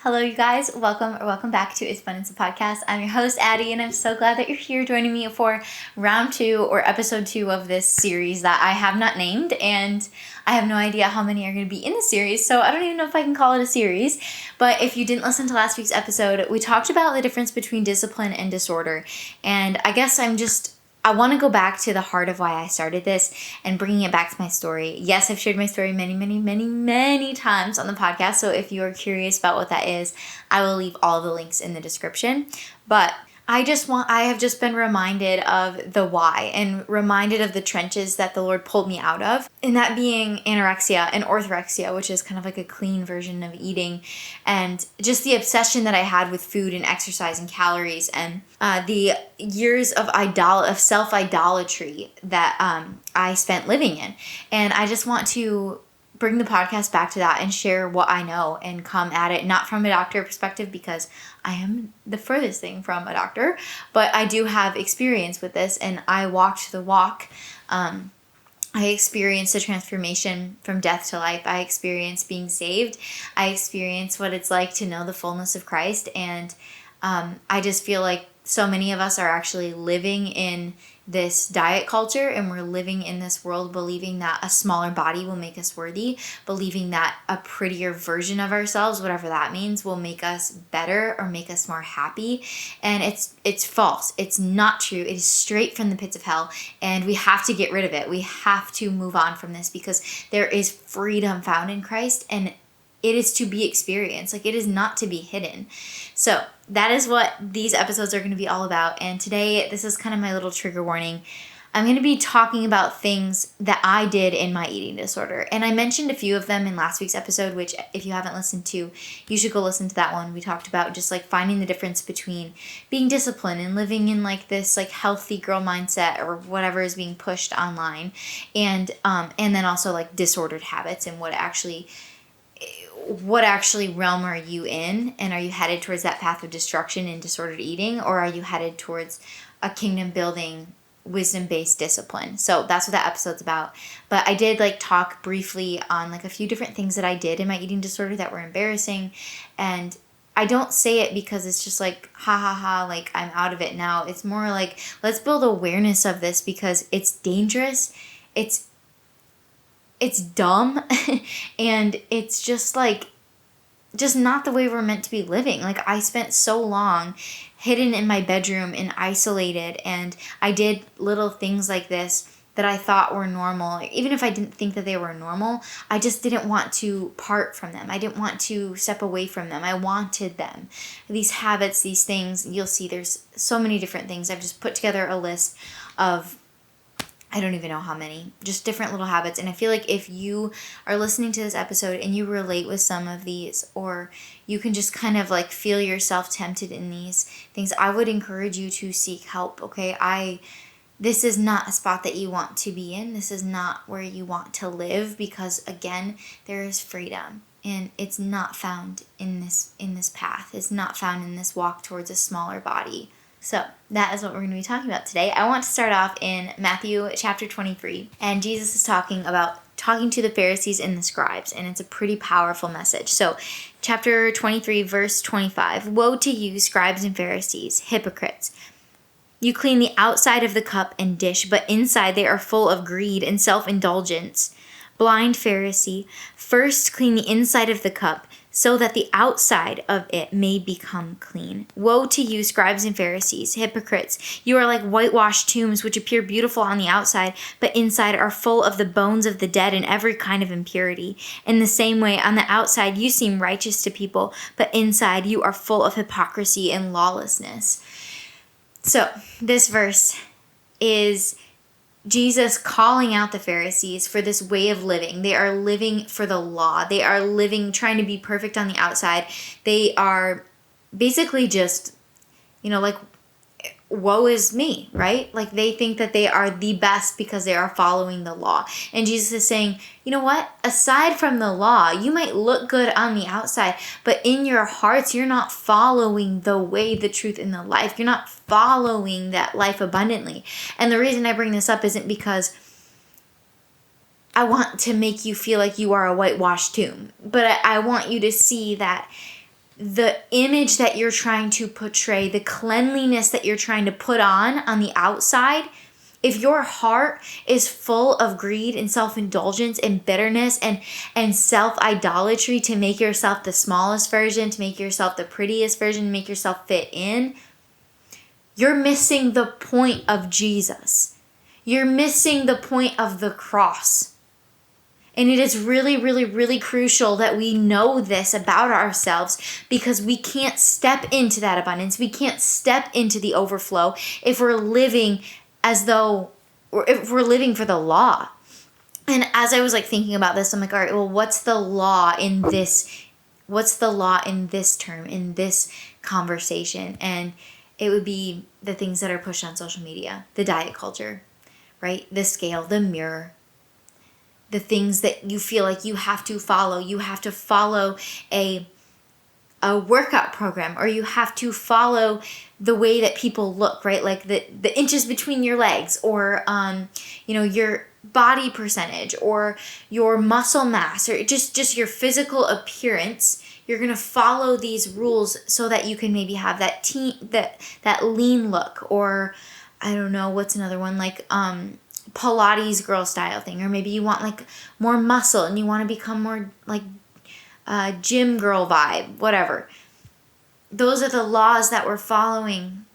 Hello, you guys. Welcome back to It's Fun It's a Podcast. I'm your host, Addie, and I'm so glad that you're here joining me for round 2 or episode 2 of this series that I have not named, and I have no idea how many are going to be in the series, so I don't even know if I can call it a series. But if you didn't listen to last week's episode, we talked about the difference between discipline and disorder, and I guess I want to go back to the heart of why I started this and bringing it back to my story. Yes, I've shared my story many times on the podcast. So if you are curious about what that is, I will leave all the links in the description. But I have just been reminded of the why and reminded of the trenches that the Lord pulled me out of. And that being anorexia and orthorexia, which is kind of like a clean version of eating. And just the obsession that I had with food and exercise and calories and the years of self-idolatry that I spent living in. And I just want to bring the podcast back to that and share what I know and come at it not from a doctor perspective, because I am the furthest thing from a doctor, but I do have experience with this and I walked the walk. I experienced the transformation from death to life. I experienced being saved. I experienced what it's like to know the fullness of Christ. And I just feel like so many of us are actually living in this diet culture, and we're living in this world believing that a smaller body will make us worthy, believing that a prettier version of ourselves, whatever that means, will make us better or make us more happy. And it's false. It's not true. It is straight from the pits of hell, and we have to get rid of it. We have to move on from this because there is freedom found in Christ, and it is to be experienced. Like, it is not to be hidden. So that is what these episodes are going to be all about. And today, this is kind of my little trigger warning. I'm going to be talking about things that I did in my eating disorder. And I mentioned a few of them in last week's episode, which if you haven't listened to, you should go listen to that one. We talked about just like finding the difference between being disciplined and living in like this like healthy girl mindset or whatever is being pushed online. And then also like disordered habits and what actually realm are you in, and are you headed towards that path of destruction and disordered eating, or are you headed towards a kingdom building wisdom-based discipline? So that's what that episode's about. But I did like talk briefly on like a few different things that I did in my eating disorder that were embarrassing, and I don't say it because it's just like ha like I'm out of it now. It's more like let's build awareness of this because it's dangerous, it's dumb, and it's just not the way we're meant to be living. Like, I spent so long hidden in my bedroom and isolated, and I did little things like this that I thought were normal. Even if I didn't think that they were normal, I just didn't want to part from them. I didn't want to step away from them. I wanted them. These habits, these things, you'll see there's so many different things. I've just put together a list of I don't even know how many, just different little habits. And I feel like if you are listening to this episode and you relate with some of these, or you can just kind of like feel yourself tempted in these things, I would encourage you to seek help, okay? This is not a spot that you want to be in. This is not where you want to live, because again, there is freedom, and it's not found in this path. It's not found in this walk towards a smaller body. So that is what we're going to be talking about today. I want to start off in Matthew chapter 23. And Jesus is talking to the Pharisees and the scribes. And it's a pretty powerful message. So chapter 23, verse 25. Woe to you, scribes and Pharisees, hypocrites! You clean the outside of the cup and dish, but inside they are full of greed and self-indulgence. Blind Pharisee, first clean the inside of the cup, so that the outside of it may become clean. Woe to you, scribes and Pharisees, hypocrites! You are like whitewashed tombs, which appear beautiful on the outside, but inside are full of the bones of the dead and every kind of impurity. In the same way, on the outside you seem righteous to people, but inside you are full of hypocrisy and lawlessness. So, this verse is Jesus calling out the Pharisees for this way of living. They are living for the law. They are living, trying to be perfect on the outside. They are basically just, like, woe is me, right? Like, they think that they are the best because they are following the law. And Jesus is saying, you know what? Aside from the law, you might look good on the outside, but in your hearts, you're not following the way, the truth, and the life. You're not following that life abundantly. And the reason I bring this up isn't because I want to make you feel like you are a whitewashed tomb, but I want you to see that the image that you're trying to portray, the cleanliness that you're trying to put on the outside, if your heart is full of greed and self-indulgence and bitterness and self-idolatry to make yourself the smallest version, to make yourself the prettiest version, to make yourself fit in, you're missing the point of Jesus. You're missing the point of the cross. And it is really, really, really crucial that we know this about ourselves, because we can't step into that abundance. We can't step into the overflow if we're living as though, or if we're living for the law. And as I was like thinking about this, I'm like, all right, well, what's the law in this? What's the law in this term, in this conversation? And it would be the things that are pushed on social media, the diet culture, right? The scale, the mirror, the things that you feel like you have to follow. You have to follow a workout program, or you have to follow the way that people look, right? Like the inches between your legs, or your body percentage, or your muscle mass, or just your physical appearance. You're gonna follow these rules so that you can maybe have that lean look, or I don't know what's another one, like Pilates girl style thing, or maybe you want like more muscle and you want to become more like gym girl vibe, whatever. Those are the laws that we're following.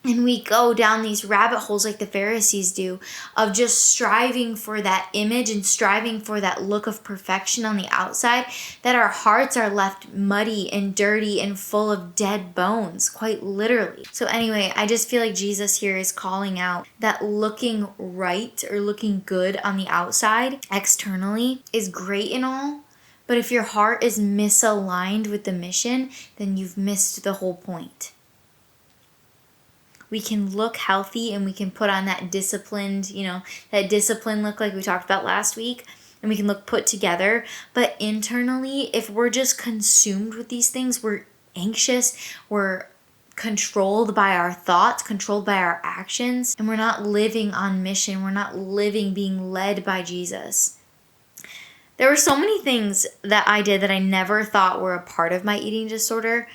And we go down these rabbit holes like the Pharisees do, of just striving for that image and striving for that look of perfection on the outside, that our hearts are left muddy and dirty and full of dead bones, quite literally. So anyway, I just feel like Jesus here is calling out that looking right or looking good on the outside, externally, is great and all, but if your heart is misaligned with the mission, then you've missed the whole point. We can look healthy and we can put on that disciplined look like we talked about last week, and we can look put together. But internally, if we're just consumed with these things, we're anxious, we're controlled by our thoughts, controlled by our actions, and we're not living on mission. We're not living being led by Jesus. There were so many things that I did that I never thought were a part of my eating disorder.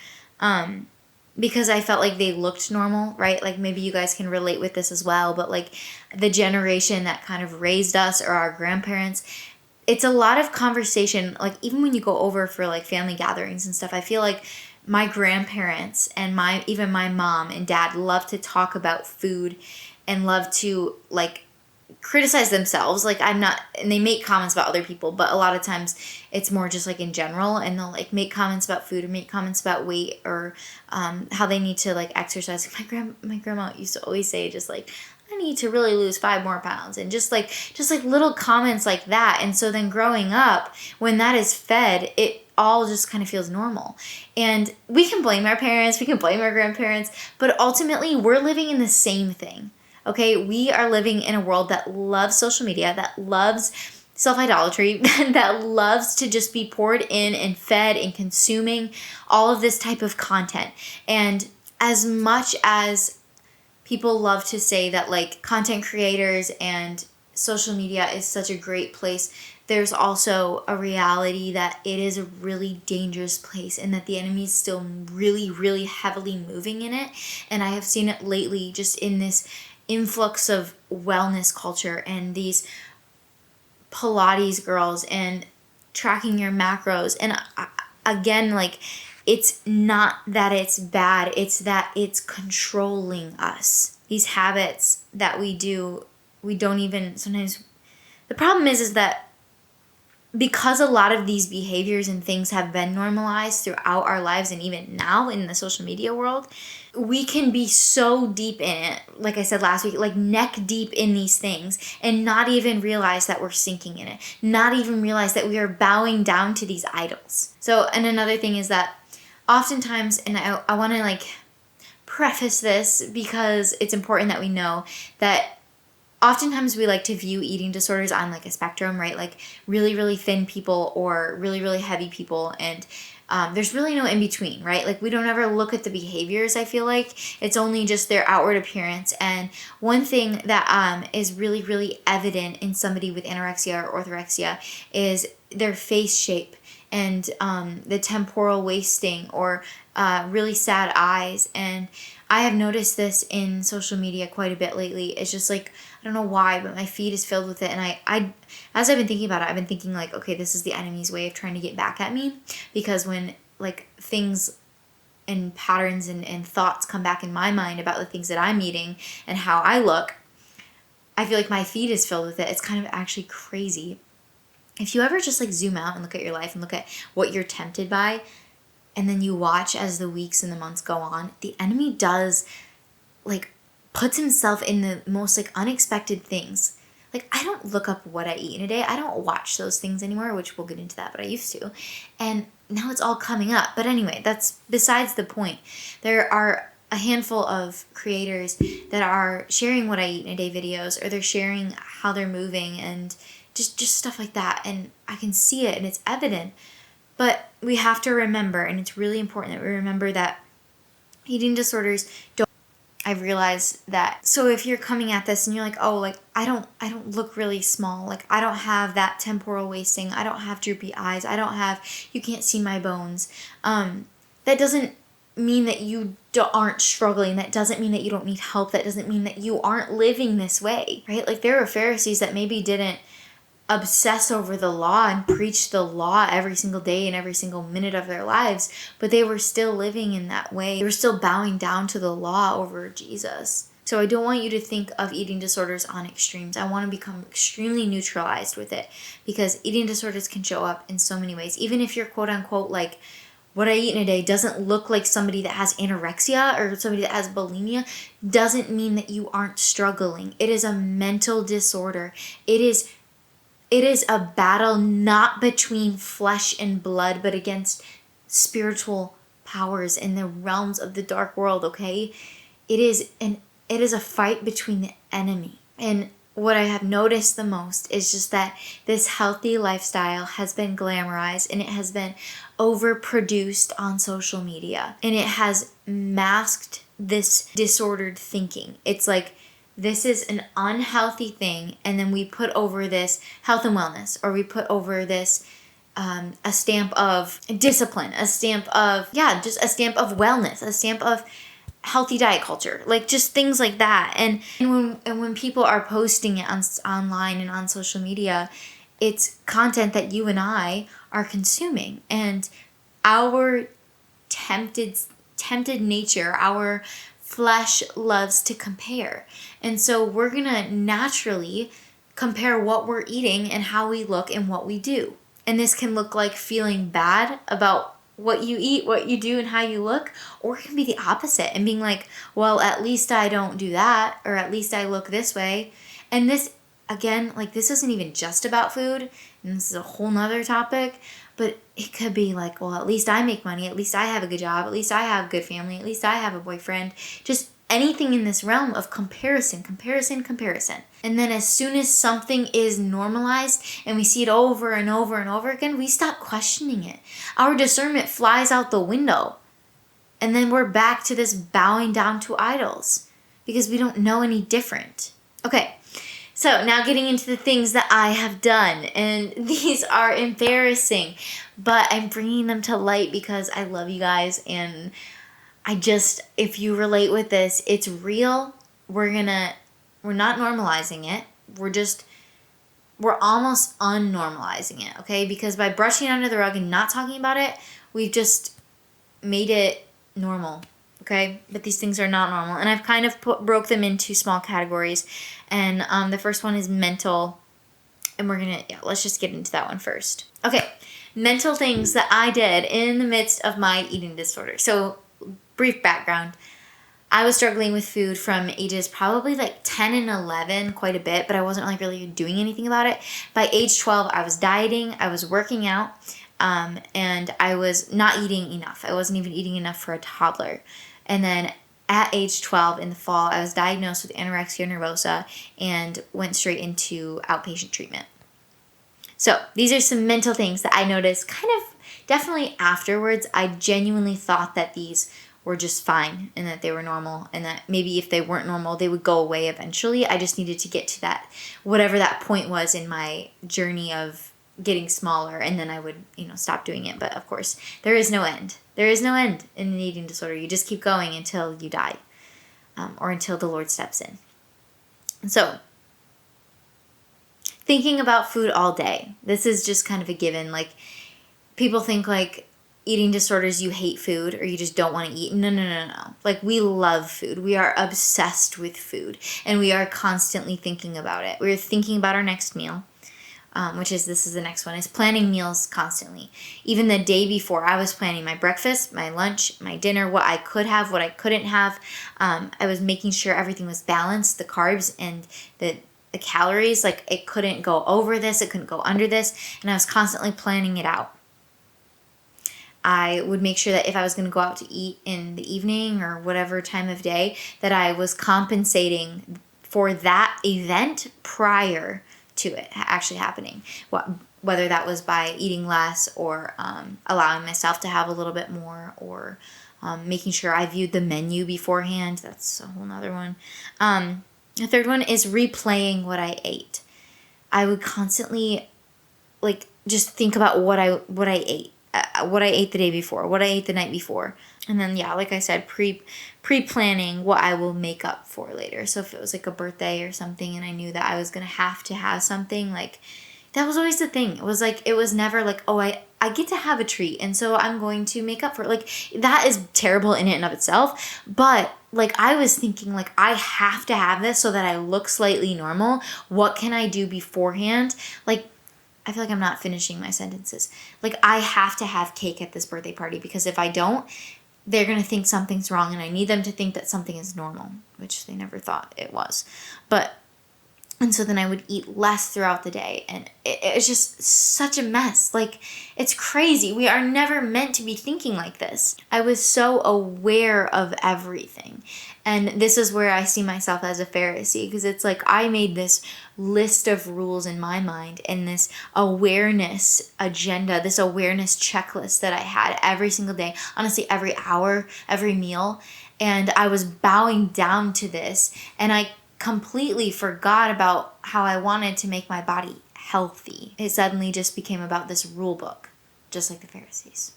Because I felt like they looked normal, right? Like maybe you guys can relate with this as well, but like the generation that kind of raised us, or our grandparents, it's a lot of conversation. Like even when you go over for like family gatherings and stuff, I feel like my grandparents and even my mom and dad love to talk about food and love to like criticize themselves. Like and they make comments about other people, but a lot of times it's more just like in general, and they'll like make comments about food or make comments about weight, or how they need to like exercise. My grandma used to always say just like, I need to really lose 5 more pounds, and just like little comments like that. And so then growing up, when that is fed, it all just kind of feels normal. And we can blame our parents, we can blame our grandparents, but ultimately we're living in the same thing. Okay, we are living in a world that loves social media, that loves self-idolatry, that loves to just be poured in and fed and consuming all of this type of content. And as much as people love to say that like content creators and social media is such a great place, there's also a reality that it is a really dangerous place, and that the enemy is still really, really heavily moving in it. And I have seen it lately just in this influx of wellness culture and these Pilates girls and tracking your macros. And again, like, it's not that it's bad, it's that it's controlling us. These habits that we do, we don't even sometimes. The problem is that because a lot of these behaviors and things have been normalized throughout our lives, and even now in the social media world, we can be so deep in it, like I said last week, like neck deep in these things, and not even realize that we're sinking in it, not even realize that we are bowing down to these idols. So, and another thing is that oftentimes, and I want to like preface this because it's important that we know that oftentimes we like to view eating disorders on like a spectrum, right? Like really, really thin people or really, really heavy people. And there's really no in between, right? Like we don't ever look at the behaviors, I feel like. It's only just their outward appearance. And one thing that is really, really evident in somebody with anorexia or orthorexia is their face shape and the temporal wasting, or really sad eyes. And I have noticed this in social media quite a bit lately. It's just like, I don't know why, but my feed is filled with it. And I as I've been thinking about it, I've been thinking like, okay, this is the enemy's way of trying to get back at me. Because when like things and patterns and thoughts come back in my mind about the things that I'm eating and how I look, I feel like my feed is filled with it. It's kind of actually crazy. If you ever just like zoom out and look at your life and look at what you're tempted by, and then you watch as the weeks and the months go on, the enemy does like puts himself in the most like unexpected things. Like, I don't look up what I eat in a day. I don't watch those things anymore, which we'll get into that, but I used to. And now it's all coming up. But anyway, that's besides the point. There are a handful of creators that are sharing what I eat in a day videos, or they're sharing how they're moving and just stuff like that. And I can see it and it's evident. But we have to remember, and it's really important that we remember, that eating disorders don't. I've realized that. So if you're coming at this and you're like, oh, like I don't look really small. Like I don't have that temporal wasting. I don't have droopy eyes. You can't see my bones. That doesn't mean that you aren't struggling. That doesn't mean that you don't need help. That doesn't mean that you aren't living this way, right? Like there were Pharisees that maybe didn't obsess over the law and preach the law every single day and every single minute of their lives, but they were still living in that way. They were still bowing down to the law over Jesus. So I don't want you to think of eating disorders on extremes. I want to become extremely neutralized with it, because eating disorders can show up in so many ways. Even if you're quote unquote like, what I eat in a day doesn't look like somebody that has anorexia or somebody that has bulimia, doesn't mean that you aren't struggling. It is a mental disorder. It is a battle not between flesh and blood, but against spiritual powers in the realms of the dark world, okay? It is a fight between the enemy. And what I have noticed the most is just that this healthy lifestyle has been glamorized, and it has been overproduced on social media. And it has masked this disordered thinking. It's like, this is an unhealthy thing, and then we put over this health and wellness, or we put over this a stamp of discipline, a stamp of just a stamp of wellness, a stamp of healthy diet culture, like just things like that. And when people are posting it online and on social media, it's content that you and I are consuming, and our tempted nature, our flesh loves to compare. And so we're going to naturally compare what we're eating and how we look and what we do. And this can look like feeling bad about what you eat, what you do, and how you look, or it can be the opposite and being like, well, at least I don't do that, or at least I look this way. And this, again, like this isn't even just about food, and this is a whole nother topic, but it could be like, well, at least I make money, at least I have a good job, at least I have a good family, at least I have a boyfriend. Just anything in this realm of comparison. And then as soon as something is normalized and we see it over and over and over again, we stop questioning it. Our discernment flies out the window. And then we're back to this bowing down to idols because we don't know any different. Okay. So now getting into the things that I have done, and these are embarrassing, but I'm bringing them to light because I love you guys, and if you relate with this, it's real. We're not normalizing it. We're almost unnormalizing it, okay? Because by brushing it under the rug and not talking about it, we've just made it normal. Okay, but these things are not normal, and I've kind of broke them into small categories. And the first one is mental, and let's just get into that one first. Okay, mental things that I did in the midst of my eating disorder. So, brief background: I was struggling with food from ages probably like 10 and 11 quite a bit, but I wasn't like really doing anything about it. By age 12, I was dieting, I was working out, and I was not eating enough. I wasn't even eating enough for a toddler. And then at age 12 in the fall, I was diagnosed with anorexia nervosa and went straight into outpatient treatment. So these are some mental things that I noticed kind of definitely afterwards. I genuinely thought that these were just fine and that they were normal, and that maybe if they weren't normal, they would go away eventually. I just needed to get to that, whatever that point was in my journey of getting smaller, and then I would, stop doing it. But of course, there is no end. There is no end in an eating disorder. You just keep going until you die, or until the Lord steps in. And so, thinking about food all day. This is just kind of a given. Like, people think like eating disorders, you hate food or you just don't want to eat. No. Like, we love food. We are obsessed with food, and we are constantly thinking about it. We're thinking about our next meal, this is the next one, is planning meals constantly. Even the day before, I was planning my breakfast, my lunch, my dinner, what I could have, what I couldn't have. I was making sure everything was balanced, the carbs and the calories, like it couldn't go over this, it couldn't go under this, and I was constantly planning it out. I would make sure that if I was going to go out to eat in the evening or whatever time of day, that I was compensating for that event prior to it actually happening. Whether that was by eating less, or allowing myself to have a little bit more, or making sure I viewed the menu beforehand. That's a whole nother one. The third one is replaying what I ate. I would constantly just think about what I ate. What I ate the day before, what I ate the night before. And then, like I said, pre-planning what I will make up for later. So if it was like a birthday or something and I knew that I was going to have something, like, that was always the thing. It was never like, oh, I get to have a treat, and so I'm going to make up for it. Like, that is terrible in and of itself. But I was thinking, I have to have this so that I look slightly normal. What can I do beforehand? I feel like I'm not finishing my sentences. I have to have cake at this birthday party, because if I don't, they're going to think something's wrong, and I need them to think that something is normal, which they never thought it was. And so then I would eat less throughout the day, and it's just such a mess. It's crazy. We are never meant to be thinking like this. I was so aware of everything. And this is where I see myself as a Pharisee, because it's I made this list of rules in my mind, and this awareness agenda, this awareness checklist that I had every single day, honestly, every hour, every meal. And I was bowing down to this, and I completely forgot about how I wanted to make my body healthy. It suddenly just became about this rule book, just like the Pharisees.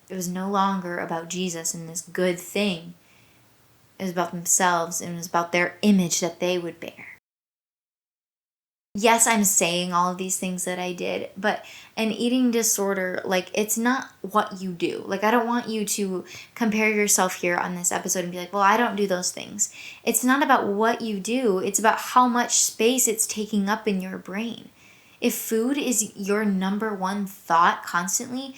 It was no longer about Jesus and this good thing. It was about themselves, and it was about their image that they would bear. Yes, I'm saying all of these things that I did, but an eating disorder, it's not what you do. I don't want you to compare yourself here on this episode and be like, well, I don't do those things. It's not about what you do. It's about how much space it's taking up in your brain. If food is your number one thought constantly,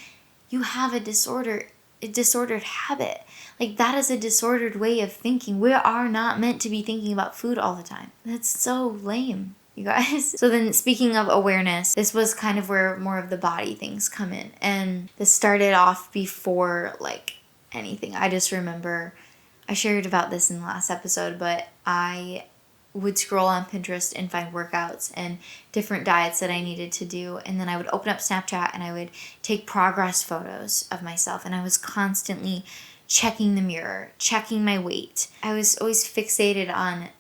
you have a disordered habit. That is a disordered way of thinking. We are not meant to be thinking about food all the time. That's so lame, you guys. So then, speaking of awareness, this was kind of where more of the body things come in. And this started off before anything. I just remember I shared about this in the last episode, but I would scroll on Pinterest and find workouts and different diets that I needed to do. And then I would open up Snapchat and I would take progress photos of myself. And I was constantly checking the mirror, checking my weight. I was always fixated on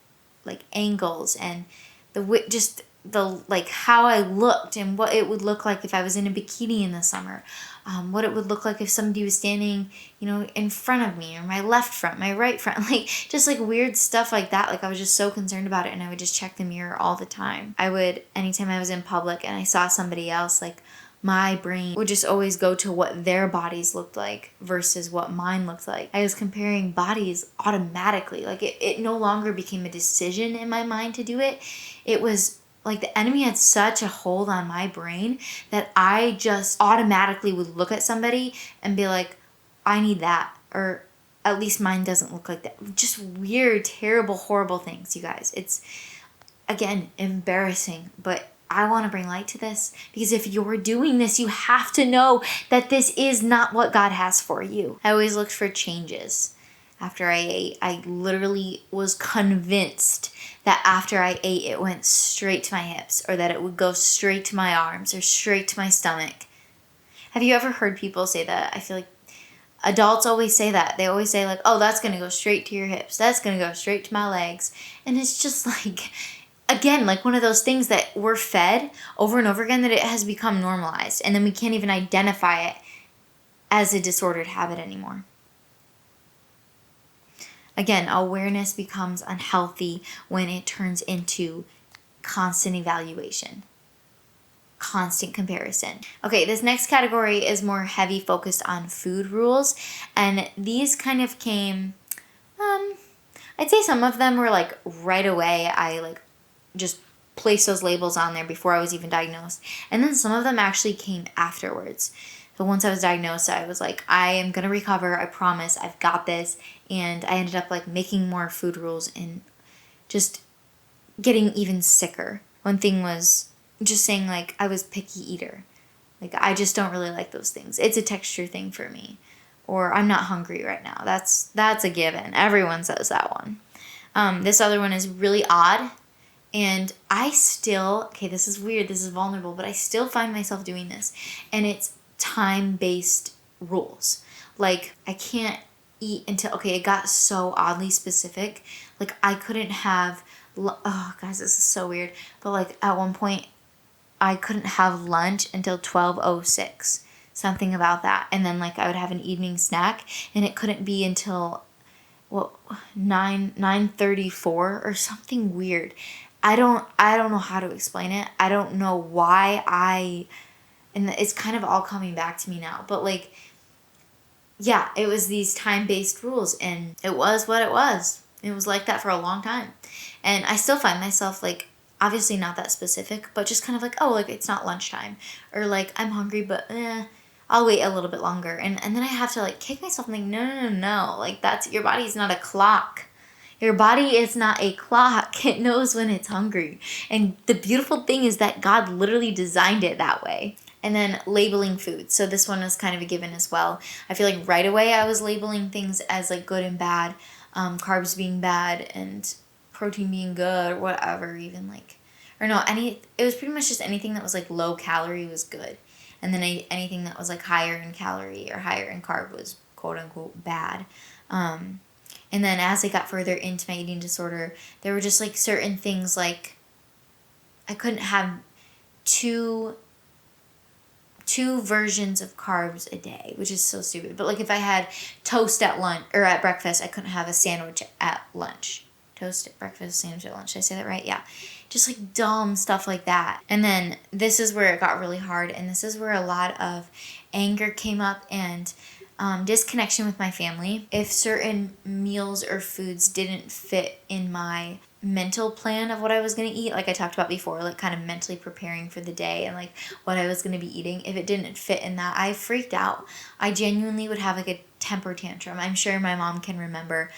angles and how I looked and what it would look like if I was in a bikini in the summer. What it would look like if somebody was standing, in front of me, or my left front, my right front, just weird stuff like that. I was just so concerned about it, and I would just check the mirror all the time. Anytime I was in public and I saw somebody else, my brain would just always go to what their bodies looked like versus what mine looked like. I was comparing bodies automatically. It no longer became a decision in my mind to do it. It was the enemy had such a hold on my brain that I just automatically would look at somebody and be like, I need that. Or at least mine doesn't look like that. Just weird, terrible, horrible things, you guys. It's, again, embarrassing. But I want to bring light to this, because if you're doing this, you have to know that this is not what God has for you. I always looked for changes. After I ate, I literally was convinced that after I ate, it went straight to my hips, or that it would go straight to my arms or straight to my stomach. Have you ever heard people say that? I feel like adults always say that. They always say oh, that's going to go straight to your hips. That's going to go straight to my legs. And it's just again, like one of those things that we're fed over and over again that it has become normalized. And then we can't even identify it as a disordered habit anymore. Again, awareness becomes unhealthy when it turns into constant evaluation, constant comparison. Okay, this next category is more heavy focused on food rules. And these kind of came, I'd say some of them were like right away. I like just placed those labels on there before I was even diagnosed. And then some of them actually came afterwards. So once I was diagnosed, I was like, I am going to recover. I promise. I've got this. And I ended up like making more food rules and just getting even sicker. One thing was just saying like I was picky eater. Like I just don't really like those things. It's a texture thing for me. Or I'm not hungry right now. That's a given. Everyone says that one. This other one is really odd. And I still, okay, this is weird. This is vulnerable. But I still find myself doing this. And it's time-based rules. Like I can't eat until, okay, it got so oddly specific. Like I couldn't have, oh guys, this is so weird. But like at one point, I couldn't have lunch until 12:06. Something about that. And then like I would have an evening snack and it couldn't be until 9:34 or something weird. I don't know how to explain it. I don't know why and it's kind of all coming back to me now. But like, yeah, it was these time-based rules and it was what it was. It was like that for a long time. And I still find myself like, obviously not that specific, but just kind of like, oh, like it's not lunchtime. Or like, I'm hungry, but I'll wait a little bit longer. And then I have to like kick myself and think, no. Like that's, your body's not a clock. Your body is not a clock. It knows when it's hungry. And the beautiful thing is that God literally designed it that way. And then labeling food. So this one was kind of a given as well. I feel like right away I was labeling things as like good and bad, carbs being bad and protein being good or whatever, even like, or no, it was pretty much just anything that was like low calorie was good. And then anything that was like higher in calorie or higher in carb was quote unquote bad. And then as I got further into my eating disorder, there were just like certain things like I couldn't have two versions of carbs a day, which is so stupid. But like if I had toast at lunch or at breakfast, I couldn't have a sandwich at lunch. Toast at breakfast, sandwich at lunch. Did I say that right? Yeah. Just like dumb stuff like that. And then this is where it got really hard. And this is where a lot of anger came up and disconnection with my family. If certain meals or foods didn't fit in my mental plan of what I was going to eat, like I talked about before, like kind of mentally preparing for the day and like what I was going to be eating, if it didn't fit in that, I freaked out. I genuinely would have like a temper tantrum. I'm sure my mom can remember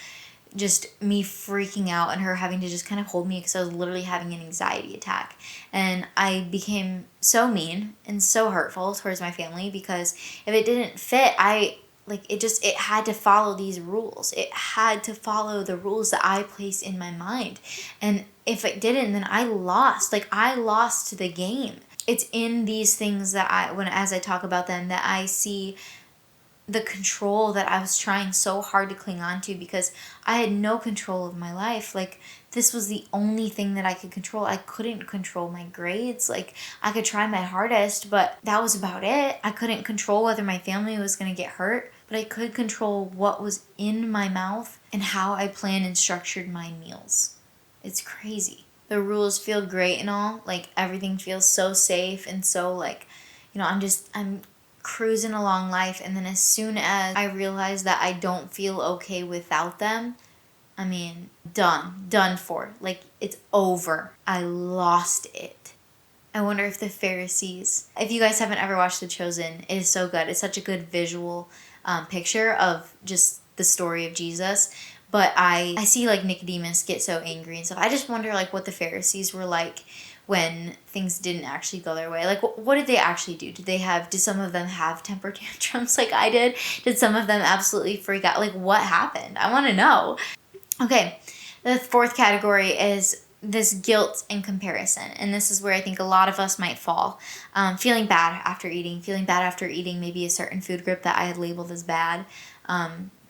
just me freaking out and her having to just kind of hold me because I was literally having an anxiety attack. And I became so mean and so hurtful towards my family because if it didn't fit, it had to follow these rules. It had to follow the rules that I placed in my mind. And if it didn't, then I lost. Like I lost the game. It's in these things that as I talk about them, that I see the control that I was trying so hard to cling on to because I had no control of my life. Like this was the only thing that I could control. I couldn't control my grades. Like I could try my hardest, but that was about it. I couldn't control whether my family was going to get hurt, but I could control what was in my mouth and how I planned and structured my meals. It's crazy. The rules feel great and all. Like everything feels so safe and so like, I'm cruising along life, and then as soon as I realize that I don't feel okay without them, I mean, done for. Like it's over. I lost it. I wonder if the Pharisees, if you guys haven't ever watched The Chosen, it is so good. It's such a good visual picture of just the story of Jesus. But I see like Nicodemus get so angry and stuff. I just wonder like what the Pharisees were like when things didn't actually go their way. Like, what did they actually do? Did some of them have temper tantrums like I did? Did some of them absolutely freak out? Like, what happened? I want to know. Okay, the fourth category is this guilt and comparison. And this is where I think a lot of us might fall. Feeling bad after eating maybe a certain food group that I had labeled as bad.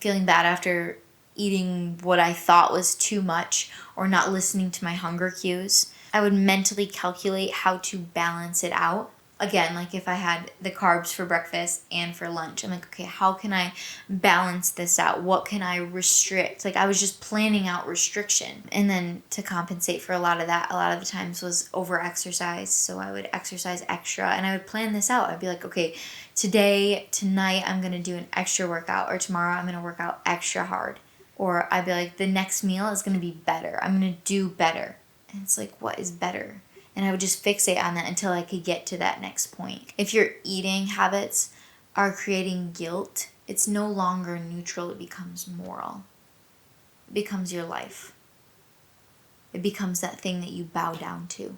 Feeling bad after eating what I thought was too much or not listening to my hunger cues. I would mentally calculate how to balance it out. Again, like if I had the carbs for breakfast and for lunch, I'm like, okay, how can I balance this out? What can I restrict? Like I was just planning out restriction. And then to compensate for a lot of that, a lot of the times was over exercise. So I would exercise extra and I would plan this out. I'd be like, okay, tonight I'm going to do an extra workout, or tomorrow I'm going to work out extra hard. Or I'd be like, the next meal is going to be better. I'm going to do better. And it's like, what is better? And I would just fixate on that until I could get to that next point. If your eating habits are creating guilt, it's no longer neutral, it becomes moral. It becomes your life. It becomes that thing that you bow down to.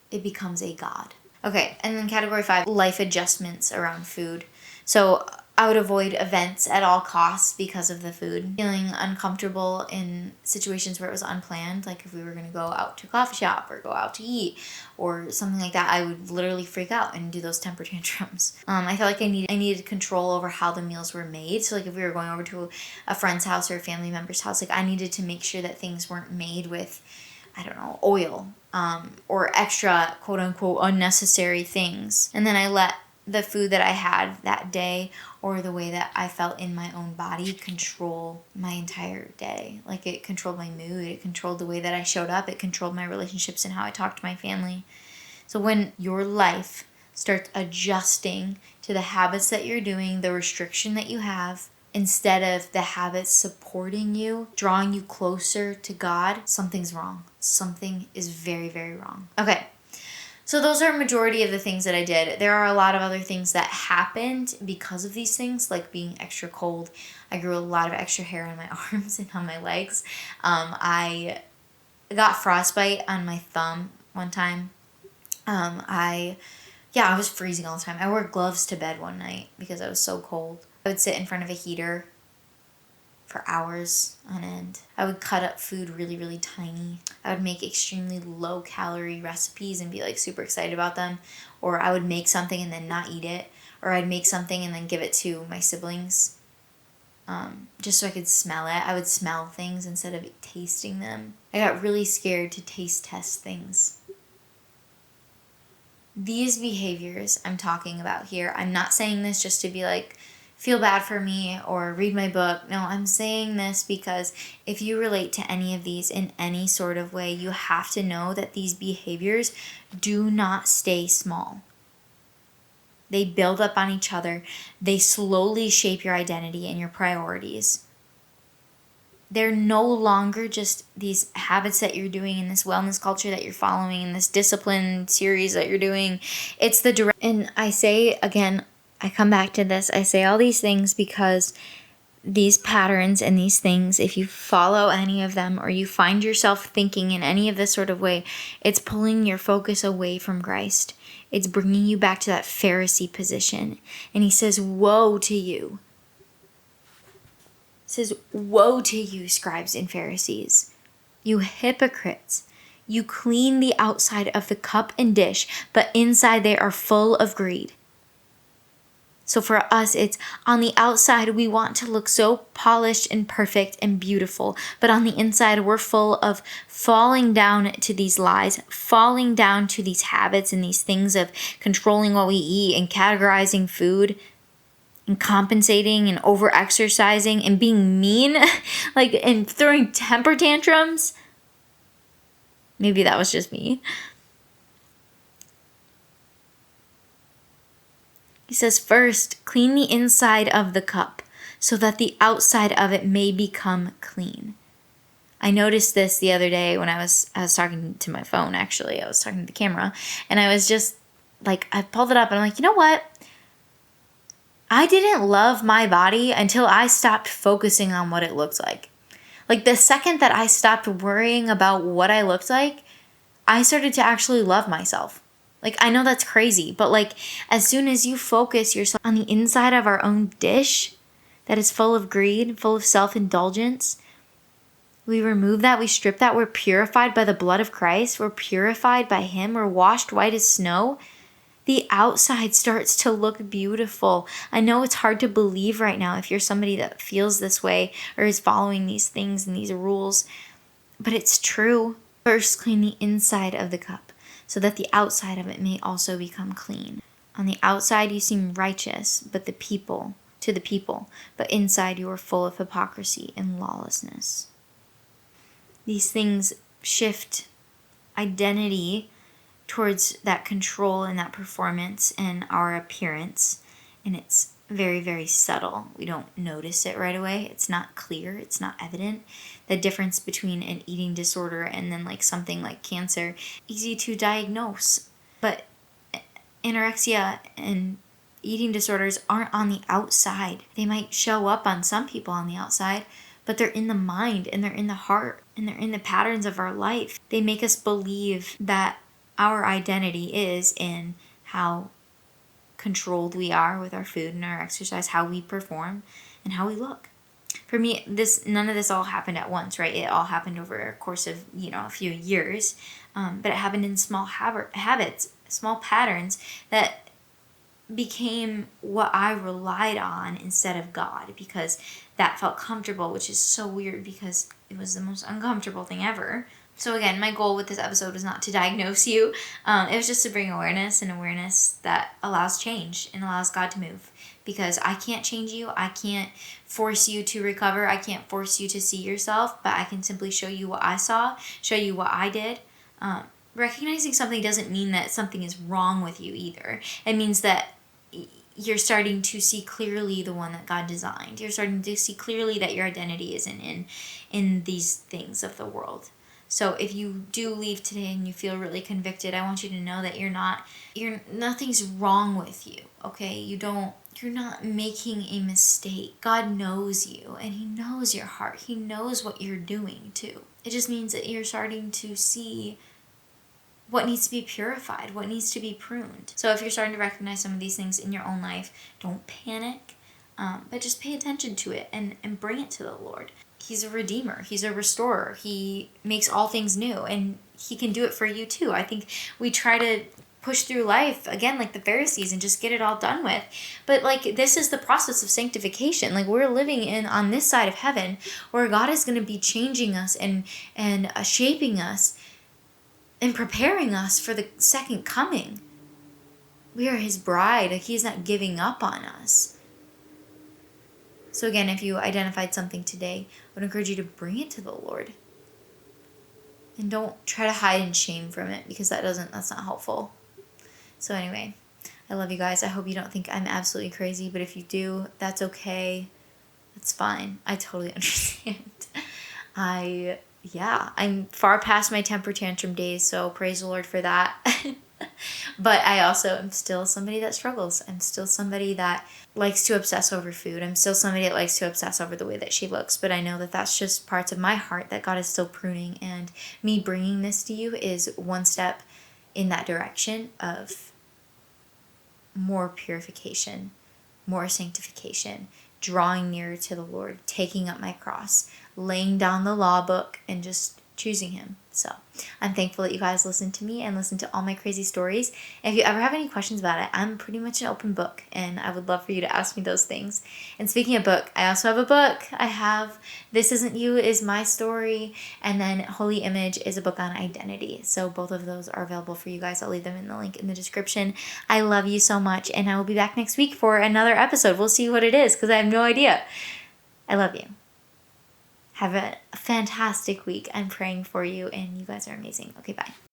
It becomes a god. Okay, and then category 5, life adjustments around food. So I would avoid events at all costs because of the food. Feeling uncomfortable in situations where it was unplanned, like if we were going to go out to a coffee shop or go out to eat or something like that, I would literally freak out and do those temper tantrums. I felt like I needed control over how the meals were made. So like if we were going over to a friend's house or a family member's house, like I needed to make sure that things weren't made with, I don't know, oil or extra quote unquote unnecessary things. And then I let the food that I had that day or the way that I felt in my own body control my entire day. Like it controlled my mood, it controlled the way that I showed up, it controlled my relationships and how I talked to my family. So when your life starts adjusting to the habits that you're doing, the restriction that you have, instead of the habits supporting you, drawing you closer to God, something's wrong. Something is very, very wrong. Okay. So those are a majority of the things that I did. There are a lot of other things that happened because of these things, like being extra cold. I grew a lot of extra hair on my arms and on my legs. I got frostbite on my thumb one time. I was freezing all the time. I wore gloves to bed one night because I was so cold. I would sit in front of a heater for hours on end. I would cut up food really, really tiny. I would make extremely low calorie recipes and be like super excited about them. Or I would make something and then not eat it. Or I'd make something and then give it to my siblings just so I could smell it. I would smell things instead of tasting them. I got really scared to taste test things. These behaviors I'm talking about here, I'm not saying this just to be like, feel bad for me or read my book. No, I'm saying this because if you relate to any of these in any sort of way, you have to know that these behaviors do not stay small. They build up on each other. They slowly shape your identity and your priorities. They're no longer just these habits that you're doing in this wellness culture that you're following, in this discipline series that you're doing. It's the direct. And I say again, I come back to this. I say all these things because these patterns and these things, if you follow any of them or you find yourself thinking in any of this sort of way, it's pulling your focus away from Christ. It's bringing you back to that Pharisee position. And he says, woe to you. He says, woe to you, scribes and Pharisees, you hypocrites. You clean the outside of the cup and dish, but inside they are full of greed. So for us, it's on the outside, we want to look so polished and perfect and beautiful. But on the inside, we're full of falling down to these lies, falling down to these habits and these things of controlling what we eat and categorizing food and compensating and over-exercising and being mean, and throwing temper tantrums. Maybe that was just me. He says, first, clean the inside of the cup so that the outside of it may become clean. I noticed this the other day when I was talking to my phone, actually. I was talking to the camera, and I was just like, I pulled it up, and I'm like, you know what? I didn't love my body until I stopped focusing on what it looked like. Like, the second that I stopped worrying about what I looked like, I started to actually love myself. Like, I know that's crazy, but like, as soon as you focus yourself on the inside of our own dish that is full of greed, full of self-indulgence, we remove that, we strip that, we're purified by the blood of Christ, we're purified by Him, we're washed white as snow, the outside starts to look beautiful. I know it's hard to believe right now if you're somebody that feels this way or is following these things and these rules, but it's true. First, clean the inside of the cup, so that the outside of it may also become clean. On the outside you seem righteous, to the people, but inside you are full of hypocrisy and lawlessness. These things shift identity towards that control and that performance and our appearance, and it's very, very subtle. We don't notice it right away. It's not clear. It's not evident. The difference between an eating disorder and then like something like cancer, easy to diagnose. But anorexia and eating disorders aren't on the outside. They might show up on some people on the outside, but they're in the mind and they're in the heart and they're in the patterns of our life. They make us believe that our identity is in how controlled we are with our food and our exercise, how we perform, and how we look. For me, none of this all happened at once, right? It all happened over a course of, a few years, but it happened in small habits, small patterns that became what I relied on instead of God, because that felt comfortable, which is so weird because it was the most uncomfortable thing ever. So again, my goal with this episode was not to diagnose you. It was just to bring awareness, and awareness that allows change and allows God to move. Because I can't change you. I can't force you to recover. I can't force you to see yourself. But I can simply show you what I saw, show you what I did. Recognizing something doesn't mean that something is wrong with you either. It means that you're starting to see clearly the one that God designed. You're starting to see clearly that your identity isn't in these things of the world. So if you do leave today and you feel really convicted, I want you to know that nothing's wrong with you, okay? You're not making a mistake. God knows you and He knows your heart. He knows what you're doing too. It just means that you're starting to see what needs to be purified, what needs to be pruned. So if you're starting to recognize some of these things in your own life, don't panic, but just pay attention to it and bring it to the Lord. He's a redeemer. He's a restorer. He makes all things new, and He can do it for you too. I think we try to push through life, again, like the Pharisees, and just get it all done with. But like, this is the process of sanctification. Like, we're living on this side of heaven where God is going to be changing us and shaping us and preparing us for the second coming. We are His bride. Like, He's not giving up on us. So again, if you identified something today, I would encourage you to bring it to the Lord. And don't try to hide in shame from it, because that's not helpful. So anyway, I love you guys. I hope you don't think I'm absolutely crazy, but if you do, that's okay. That's fine. I totally understand. I'm far past my temper tantrum days, so praise the Lord for that. But I also am still somebody that struggles. I'm still somebody that likes to obsess over food. I'm still somebody that likes to obsess over the way that she looks. But I know that that's just parts of my heart that God is still pruning. And me bringing this to you is one step in that direction of more purification, more sanctification, drawing nearer to the Lord, taking up my cross, laying down the law book, and just choosing Him. So I'm thankful that you guys listen to me and listen to all my crazy stories. And if you ever have any questions about it, I'm pretty much an open book, and I would love for you to ask me those things. And speaking of book, I also have a book. I have This Isn't You is my story, and then Holy Image is a book on identity. So both of those are available for you guys. I'll leave them in the link in the description. I love you so much, and I will be back next week for another episode. We'll see what it is, because I have no idea. I love you. Have a fantastic week. I'm praying for you, and you guys are amazing. Okay, bye.